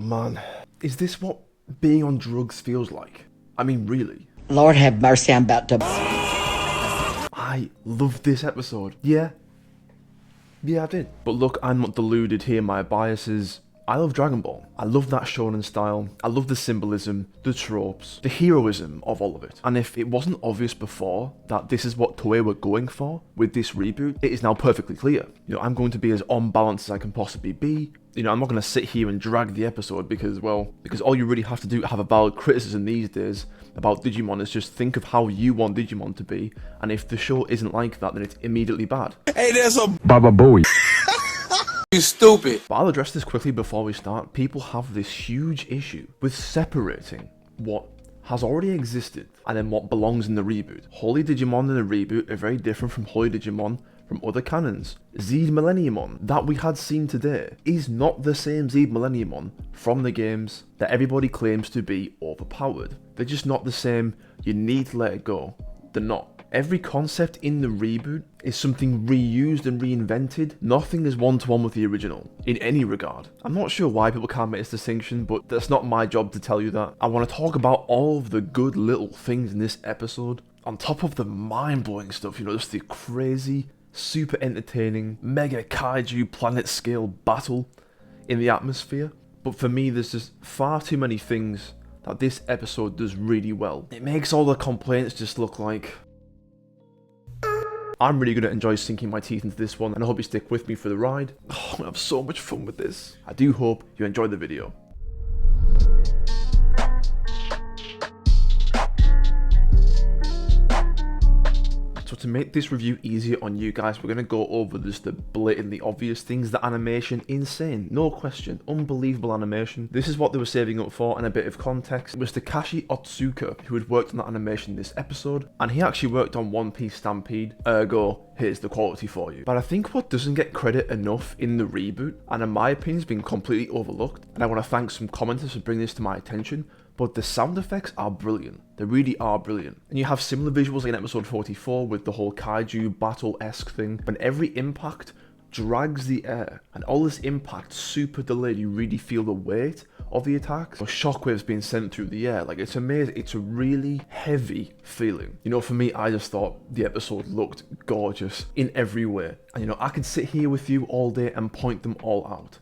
man, is this what being on drugs feels like? I mean, really? Lord have mercy, I'm about to... I loved this episode. Yeah, I did. But look, I'm not deluded here, my biases. I love Dragon Ball. I love that shonen style. I love the symbolism, the tropes, the heroism of all of it. And if it wasn't obvious before that this is what Toei were going for with this reboot, it is now perfectly clear. You know, I'm going to be as on balance as I can possibly be. You know, I'm not going to sit here and drag the episode because all you really have to do to have a valid criticism these days about Digimon is just think of how you want Digimon to be, and if the show isn't like that, then it's immediately bad. Hey, there's a Baba Booey. You stupid. But I'll address this quickly before we start. People have this huge issue with separating what has already existed and then what belongs in the reboot. Holy Digimon in the reboot are very different from Holy Digimon from other canons. Zed Millenniummon that we had seen today is not the same Zed Millenniummon from the games that everybody claims to be overpowered. They're just not the same. You need to let it go. They're not. Every concept in the reboot is something reused and reinvented. Nothing is one-to-one with the original, in any regard. I'm not sure why people can't make this distinction, but that's not my job to tell you that. I want to talk about all of the good little things in this episode, on top of the mind-blowing stuff, you know, just the crazy, super entertaining, mega kaiju planet-scale battle in the atmosphere. But for me, there's just far too many things that this episode does really well. It makes all the complaints just look like... I'm really going to enjoy sinking my teeth into this one, and I hope you stick with me for the ride. Oh, I'm going to have so much fun with this. I do hope you enjoy the video. So to make this review easier on you guys, we're going to go over just the blatantly obvious things. The animation, insane, no question, unbelievable animation. This is what they were saving up for, and a bit of context. It was Takashi Otsuka who had worked on that animation this episode, and he actually worked on One Piece Stampede, ergo, here's the quality for you. But I think what doesn't get credit enough in the reboot, and in my opinion has been completely overlooked, and I want to thank some commenters for bringing this to my attention, but the sound effects are brilliant. They really are brilliant. And you have similar visuals in episode 44 with the whole kaiju battle-esque thing. When every impact drags the air, and all this impact super delayed, you really feel the weight of the attacks. Or shockwaves being sent through the air. Like, it's amazing. It's a really heavy feeling. You know, for me, I just thought the episode looked gorgeous in every way. And you know, I could sit here with you all day and point them all out.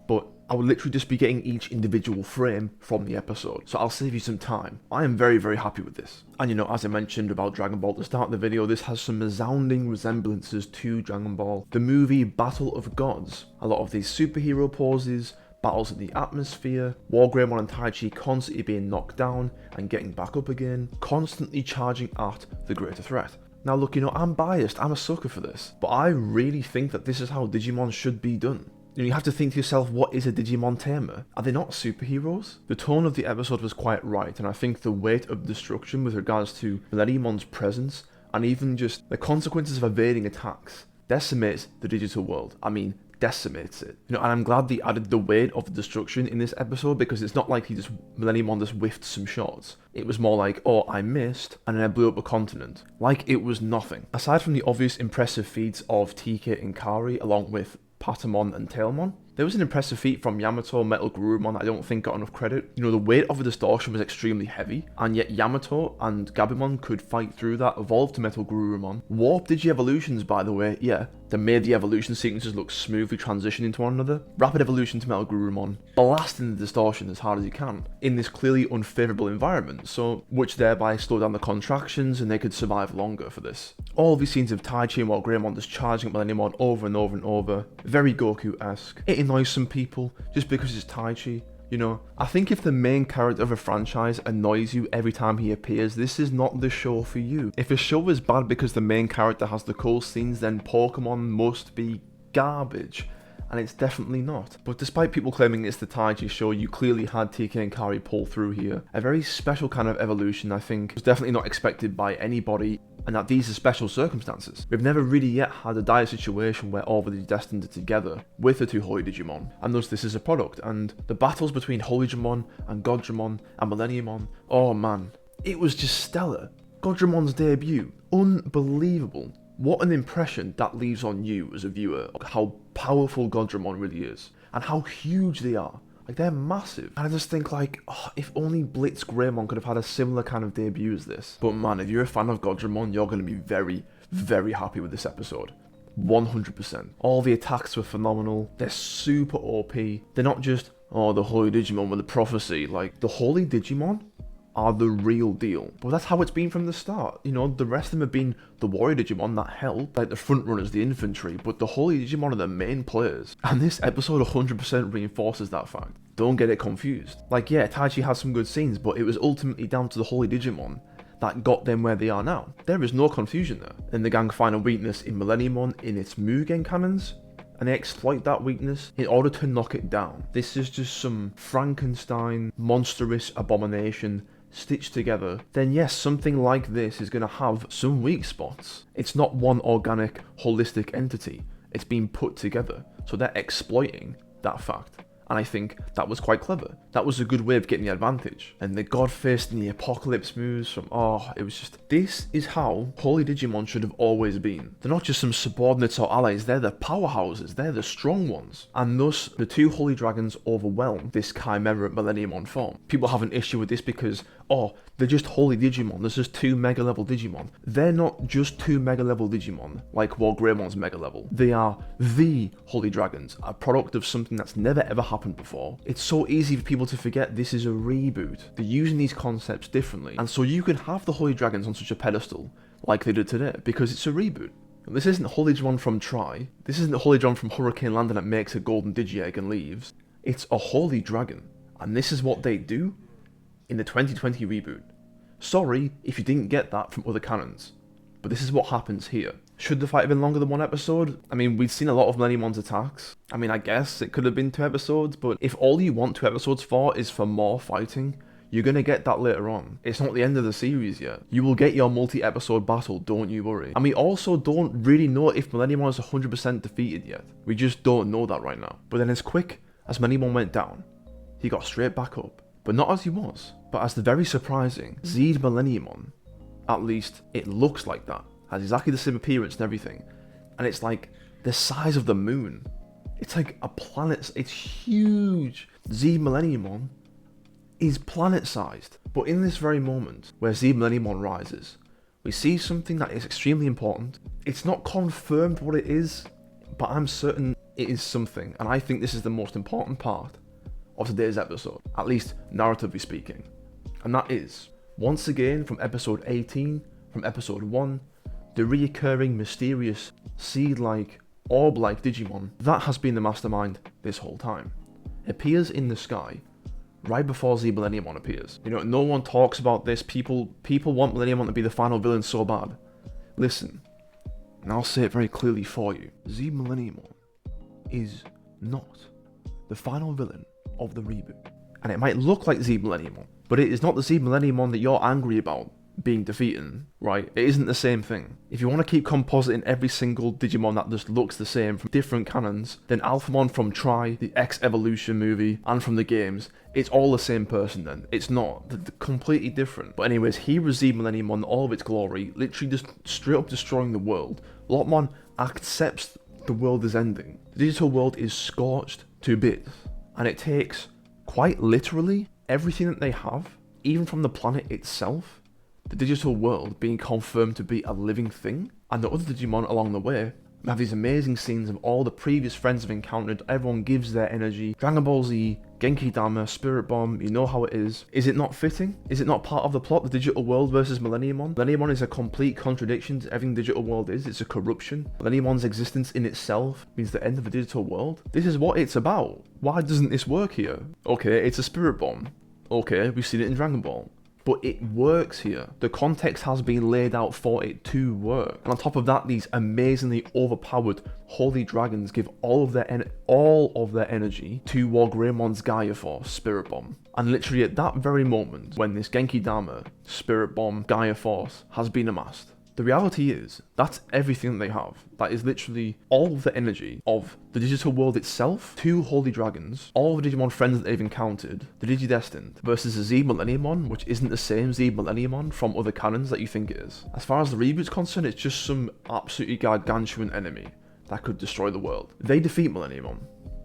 But I would literally just be getting each individual frame from the episode, so I'll save you some time. I am very, very happy with this. And you know, as I mentioned about Dragon Ball at the start of the video, this has some resounding resemblances to Dragon Ball, the movie Battle of Gods. A lot of these superhero poses, battles in the atmosphere, Goddramon and Taichi constantly being knocked down and getting back up again, constantly charging at the greater threat. Now look, you know, I'm biased, I'm a sucker for this, but I really think that this is how Digimon should be done. You know, you have to think to yourself, what is a Digimon tamer? Are they not superheroes? The tone of the episode was quite right, and I think the weight of destruction with regards to Millenniummon's presence, and even just the consequences of evading attacks, decimates the digital world. I mean, decimates it. You know, and I'm glad they added the weight of the destruction in this episode, because it's not like Millenniummon just whiffed some shots. It was more like, oh, I missed, and then I blew up a continent. Like it was nothing. Aside from the obvious impressive feats of TK and Kari, along with Patamon and Tailmon, there was an impressive feat from Yamato Metal Garurumon that I don't think got enough credit. You know, the weight of the distortion was extremely heavy, and yet Yamato and Gabumon could fight through that, evolve to Metal Garurumon. Warp Digi-evolutions, by the way, yeah, they made the evolution sequences look smoothly transition into one another. Rapid evolution to Metal Garurumon, blasting the distortion as hard as you can, in this clearly unfavourable environment, so which thereby slowed down the contractions and they could survive longer for this. All of these scenes of Taichi and Goddramon just charging at Millenniummon over and over and over, very Goku-esque. It annoys some people just because it's Taichi. You know, I think if the main character of a franchise annoys you every time he appears, this is not the show for you. If a show is bad because the main character has the cool scenes, then Pokemon must be garbage. And it's definitely not. But despite people claiming it's the Taichi show, you clearly had TK and Kari pull through here. A very special kind of evolution, I think, was definitely not expected by anybody, and that these are special circumstances. We've never really yet had a dire situation where all of the destined are together with the two Holy Digimon, and thus this is a product. And the battles between Holydramon and Goddramon and Millenniummon, oh man, it was just stellar. Goddramon's debut, unbelievable. What an impression that leaves on you as a viewer, how powerful Goddramon really is, and how huge they are. Like, they're massive. And I just think, like, oh, if only Blitz Greymon could have had a similar kind of debut as this. But man, if you're a fan of Goddramon, you're going to be very, very happy with this episode. 100%. All the attacks were phenomenal. They're super OP. They're not just, oh, the Holy Digimon with the prophecy. Like, the Holy Digimon are the real deal. But that's how it's been from the start. You know, the rest of them have been the warrior Digimon that help, like the front runners, the infantry, but the Holy Digimon are the main players. And this episode 100% reinforces that fact. Don't get it confused. Like, yeah, Taichi has some good scenes, but it was ultimately down to the Holy Digimon that got them where they are now. There is no confusion there. And the gang find a weakness in Millenniummon in its Mugen cannons, and they exploit that weakness in order to knock it down. This is just some Frankenstein, monstrous abomination stitched together. Then yes, something like this is going to have some weak spots. It's not one organic, holistic entity. It's been put together. So they're exploiting that fact. And I think that was quite clever. That was a good way of getting the advantage. And the Godfist and the Apocalypse moves from, oh, it was just, this is how Holy Digimon should have always been. They're not just some subordinates or allies, they're the powerhouses, they're the strong ones. And thus, the two Holy Dragons overwhelm this Chimera Millenniummon form. People have an issue with this because, oh, they're just Holy Digimon, there's just 2 Mega Level Digimon. They're not just 2 Mega Level Digimon, like Greymon's Mega Level. They are the Holy Dragons, a product of something that's never ever happened before. It's so easy for people to forget this is a reboot. They're using these concepts differently, and so you can have the Holy Dragons on such a pedestal, like they did today, because it's a reboot. This isn't Holydramon from Tri, this isn't Holydramon from Hurricane Land that makes a golden Digi-Egg and leaves. It's a Holy Dragon, and this is what they do in the 2020 reboot. Sorry if you didn't get that from other canons, but this is what happens here. Should the fight have been longer than 1 episode? I mean, we've seen a lot of Millenniummon's attacks. I mean, I guess it could have been 2 episodes, but if all you want 2 episodes for is for more fighting, you're gonna get that later on. It's not the end of the series yet. You will get your multi-episode battle, don't you worry. And we also don't really know if Millenniummon is 100% defeated yet. We just don't know that right now. But then as quick as Millenniummon went down, he got straight back up. But not as he was, but as the very surprising Zed Millenniummon. At least, it looks like that. Has exactly the same appearance and everything. And it's like the size of the moon. It's like a planet, it's huge. Zed Millenniummon is planet-sized. But in this very moment, where Zed Millenniummon rises, we see something that is extremely important. It's not confirmed what it is, but I'm certain it is something. And I think this is the most important part of today's episode, at least narratively speaking. And that is, once again from episode 18, from episode 1, the reoccurring mysterious seed-like, orb-like Digimon that has been the mastermind this whole time appears in the sky right before Zed Millenniummon appears. You know, no one talks about this. People want Millenniummon to be the final villain so bad. Listen, and I'll say it very clearly for you. Zed Millenniummon is not the final villain of the reboot. And it might look like Zed Millenniummon, but it is not the Zed Millenniummon that you're angry about being defeated, right? It isn't the same thing. If you want to keep compositing every single Digimon that just looks the same from different canons, then Alphamon from Tri, the X Evolution movie, and from the games, it's all the same person then. It's not. They're completely different. But anyways, here is Zed Millenniummon in all of its glory, literally just straight up destroying the world. Lotmon accepts the world is ending. The digital world is scorched to bits, and it takes, quite literally, everything that they have, even from the planet itself, the digital world being confirmed to be a living thing, and the other Digimon along the way have these amazing scenes of all the previous friends they've encountered. Everyone gives their energy. Dragon Ball Z, Genki Dama, Spirit Bomb, you know how it is. Is it not fitting? Is it not part of the plot, the digital world versus Millenniummon? Millenniummon is a complete contradiction to everything the digital world is. It's a corruption. Millenniummon's existence in itself means the end of the digital world. This is what it's about. Why doesn't this work here? Okay, it's a Spirit Bomb. Okay, we've seen it in Dragon Ball. But it works here. The context has been laid out for it to work. And on top of that, these amazingly overpowered Holy Dragons give all of their energy to Greymon's Gaia Force, Spirit Bomb. And literally at that very moment, when this Genki Dama, Spirit Bomb, Gaia Force has been amassed, the reality is, that's everything that they have. That is literally all of the energy of the digital world itself, 2 Holy Dragons, all the Digimon friends that they've encountered, the Digidestined, versus a Zed Millenniummon, which isn't the same Zed Millenniummon from other canons that you think it is. As far as the reboot's concerned, it's just some absolutely gargantuan enemy that could destroy the world. They defeat Millenniummon.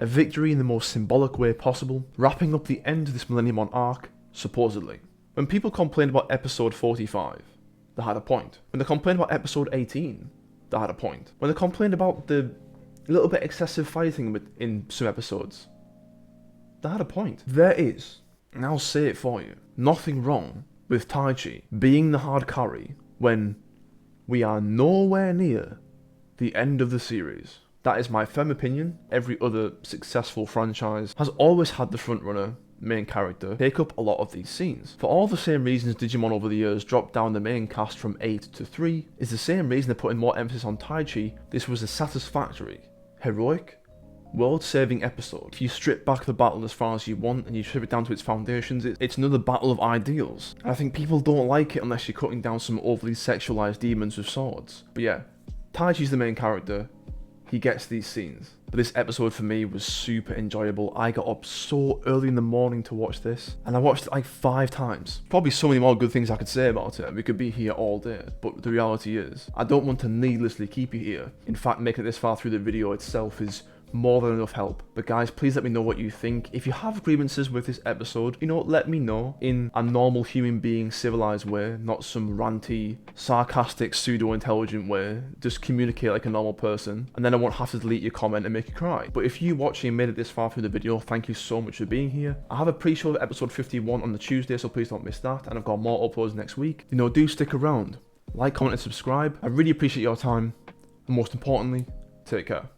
A victory in the most symbolic way possible, wrapping up the end of this Millenniummon arc, supposedly. When people complained about episode 45, they had a point. When they complained about episode 18, they had a point. When they complained about the little bit excessive fighting in some episodes, they had a point. There is, and I'll say it for you, nothing wrong with Taichi being the hard carry when we are nowhere near the end of the series. That is my firm opinion. Every other successful franchise has always had the frontrunner main character take up a lot of these scenes. For all the same reasons Digimon over the years dropped down the main cast from 8 to 3, is the same reason they're putting more emphasis on Taichi. This was a satisfactory, heroic, world-saving episode. If you strip back the battle as far as you want and you strip it down to its foundations, it's another battle of ideals. And I think people don't like it unless you're cutting down some overly sexualized demons with swords. But yeah, Taichi's the main character. He gets these scenes. But this episode for me was super enjoyable. I got up so early in the morning to watch this, and I watched it like 5 times. Probably so many more good things I could say about it, and we could be here all day. But the reality is, I don't want to needlessly keep you here. In fact, making it this far through the video itself is more than enough help. But guys, please let me know what you think. If you have grievances with this episode, let me know in a normal human being civilized way, not some ranty, sarcastic, pseudo-intelligent way. Just communicate like a normal person, and then I won't have to delete your comment and make you cry. But if you watching and made it this far through the video, thank you so much for being here. I have a pre-show of episode 51 on the Tuesday, so please don't miss that, and I've got more uploads next week. Do stick around. Like, comment, and subscribe. I really appreciate your time, and most importantly, take care.